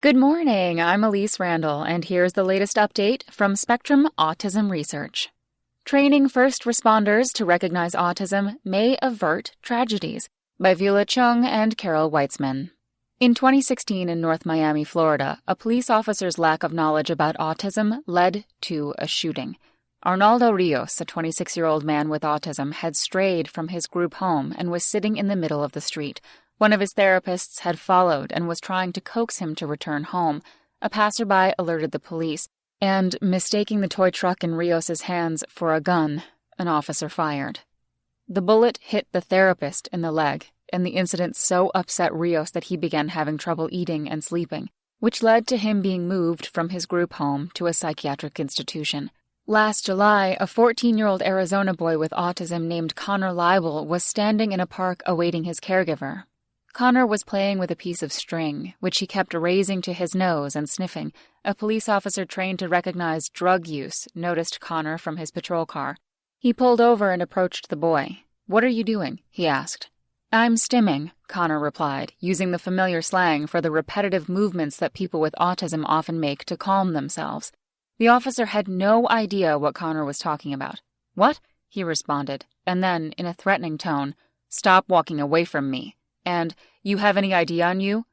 Good morning, I'm Elise Randall, and here's the latest update from Spectrum Autism Research. Training First Responders to Recognize Autism May Avert Tragedies by Viola Chung and Carol Weitzman. In 2016 in North Miami, Florida, a police officer's lack of knowledge about autism led to a shooting. Arnaldo Rios, a 26-year-old man with autism, had strayed from his group home and was sitting in the middle of the street. One of his therapists had followed and was trying to coax him to return home. A passerby alerted the police, and, mistaking the toy truck in Rios's hands for a gun, an officer fired. The bullet hit the therapist in the leg, and the incident so upset Rios that he began having trouble eating and sleeping, which led to him being moved from his group home to a psychiatric institution. Last July, a 14-year-old Arizona boy with autism named Connor Leibel was standing in a park awaiting his caregiver. Connor was playing with a piece of string, which he kept raising to his nose and sniffing. A police officer trained to recognize drug use noticed Connor from his patrol car. He pulled over and approached the boy. "What are you doing?" he asked. "I'm stimming," Connor replied, using the familiar slang for the repetitive movements that people with autism often make to calm themselves. The officer had no idea what Connor was talking about. "What?" he responded, and then, in a threatening tone, "Stop walking away from me." And, "You have any ID on you?"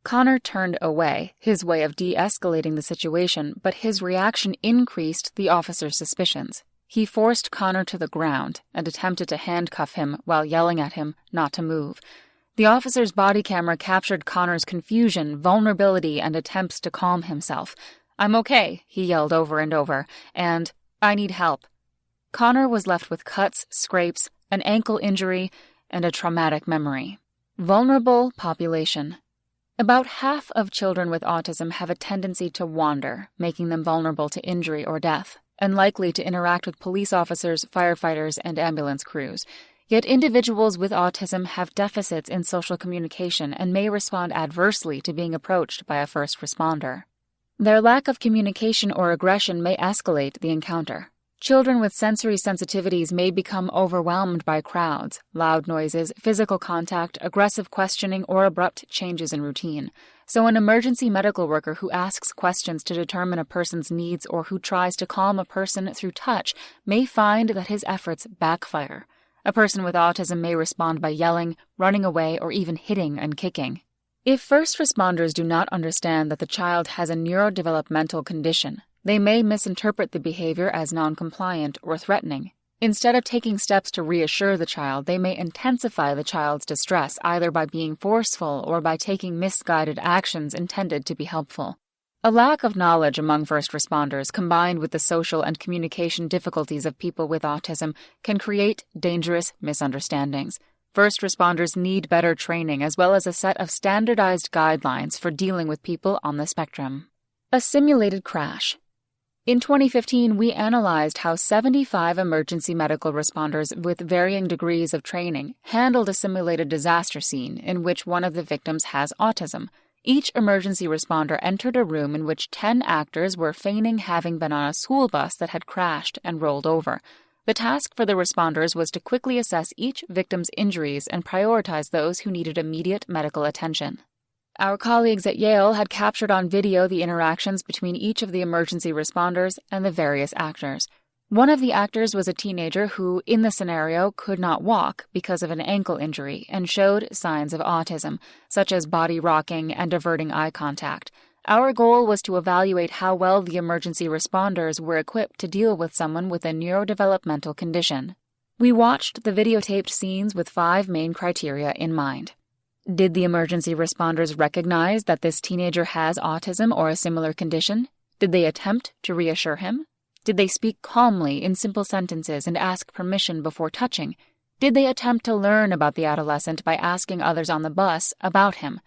Connor turned away, his way of de-escalating the situation, but his reaction increased the officer's suspicions. He forced Connor to the ground and attempted to handcuff him while yelling at him not to move. The officer's body camera captured Connor's confusion, vulnerability, and attempts to calm himself. "I'm okay," he yelled over and over, and, "I need help." Connor was left with cuts, scrapes, an ankle injury, and a traumatic memory. Vulnerable population. About half of children with autism have a tendency to wander, making them vulnerable to injury or death, and likely to interact with police officers, firefighters, and ambulance crews. Yet individuals with autism have deficits in social communication and may respond adversely to being approached by a first responder. Their lack of communication or aggression may escalate the encounter. Children with sensory sensitivities may become overwhelmed by crowds, loud noises, physical contact, aggressive questioning, or abrupt changes in routine. So an emergency medical worker who asks questions to determine a person's needs or who tries to calm a person through touch may find that his efforts backfire. A person with autism may respond by yelling, running away, or even hitting and kicking. If first responders do not understand that the child has a neurodevelopmental condition, they may misinterpret the behavior as non-compliant or threatening. Instead of taking steps to reassure the child, they may intensify the child's distress either by being forceful or by taking misguided actions intended to be helpful. A lack of knowledge among first responders combined with the social and communication difficulties of people with autism can create dangerous misunderstandings. First responders need better training as well as a set of standardized guidelines for dealing with people on the spectrum. A simulated crash. In 2015, we analyzed how 75 emergency medical responders with varying degrees of training handled a simulated disaster scene in which one of the victims has autism. Each emergency responder entered a room in which 10 actors were feigning having been on a school bus that had crashed and rolled over. The task for the responders was to quickly assess each victim's injuries and prioritize those who needed immediate medical attention. Our colleagues at Yale had captured on video the interactions between each of the emergency responders and the various actors. One of the actors was a teenager who, in the scenario, could not walk because of an ankle injury and showed signs of autism, such as body rocking and averting eye contact. Our goal was to evaluate how well the emergency responders were equipped to deal with someone with a neurodevelopmental condition. We watched the videotaped scenes with 5 main criteria in mind. Did the emergency responders recognize that this teenager has autism or a similar condition? Did they attempt to reassure him? Did they speak calmly in simple sentences and ask permission before touching? Did they attempt to learn about the adolescent by asking others on the bus about him?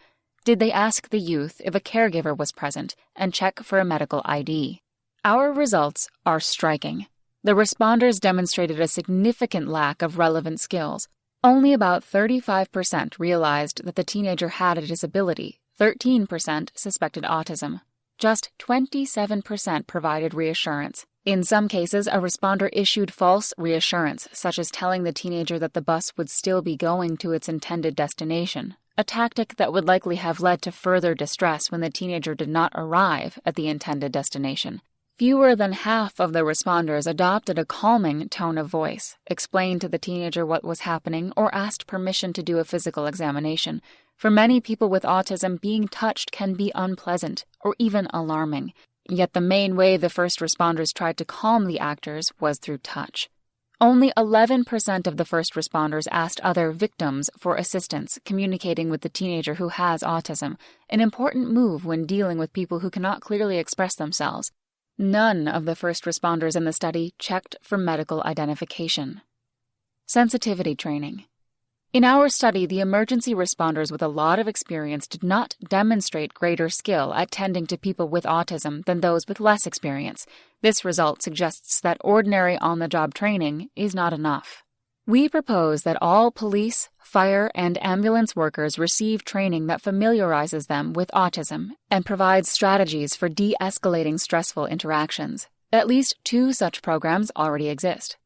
Did they ask the youth if a caregiver was present and check for a medical ID? Our results are striking. The responders demonstrated a significant lack of relevant skills. Only about 35% realized that the teenager had a disability, 13% suspected autism. Just 27% provided reassurance. In some cases, a responder issued false reassurance, such as telling the teenager that the bus would still be going to its intended destination. a tactic that would likely have led to further distress when the teenager did not arrive at the intended destination. Fewer than half of the responders adopted a calming tone of voice, explained to the teenager what was happening, or asked permission to do a physical examination. For many people with autism, being touched can be unpleasant or even alarming. Yet the main way the first responders tried to calm the actors was through touch. Only 11% of the first responders asked other victims for assistance communicating with the teenager who has autism, an important move when dealing with people who cannot clearly express themselves. None of the first responders in the study checked for medical identification. Sensitivity training. In our study, the emergency responders with a lot of experience did not demonstrate greater skill at tending to people with autism than those with less experience. This result suggests that ordinary on-the-job training is not enough. We propose that all police, fire, and ambulance workers receive training that familiarizes them with autism and provides strategies for de-escalating stressful interactions. At least 2 such programs already exist.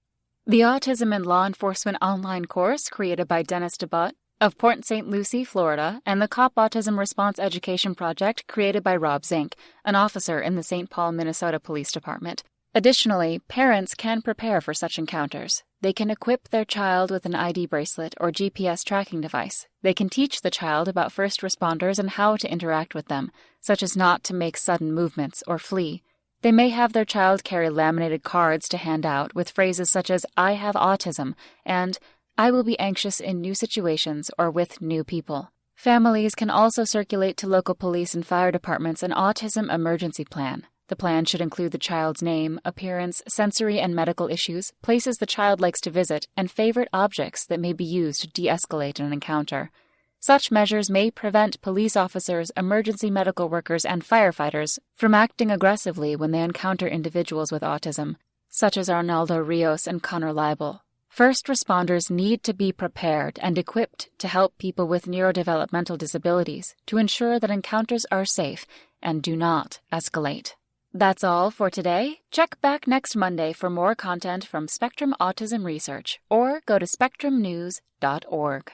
The Autism in Law Enforcement online course created by Dennis DeButt of Port St. Lucie, Florida, and the COP Autism Response Education Project created by Rob Zink, an officer in the St. Paul, Minnesota Police Department. Additionally, parents can prepare for such encounters. They can equip their child with an ID bracelet or GPS tracking device. They can teach the child about first responders and how to interact with them, such as not to make sudden movements or flee. They may have their child carry laminated cards to hand out with phrases such as, "I have autism," and "I will be anxious in new situations or with new people." Families can also circulate to local police and fire departments an autism emergency plan. The plan should include the child's name, appearance, sensory and medical issues, places the child likes to visit, and favorite objects that may be used to de-escalate an encounter. Such measures may prevent police officers, emergency medical workers, and firefighters from acting aggressively when they encounter individuals with autism, such as Arnaldo Rios and Connor Leibel. First responders need to be prepared and equipped to help people with neurodevelopmental disabilities to ensure that encounters are safe and do not escalate. That's all for today. Check back next Monday for more content from Spectrum Autism Research, or go to spectrumnews.org.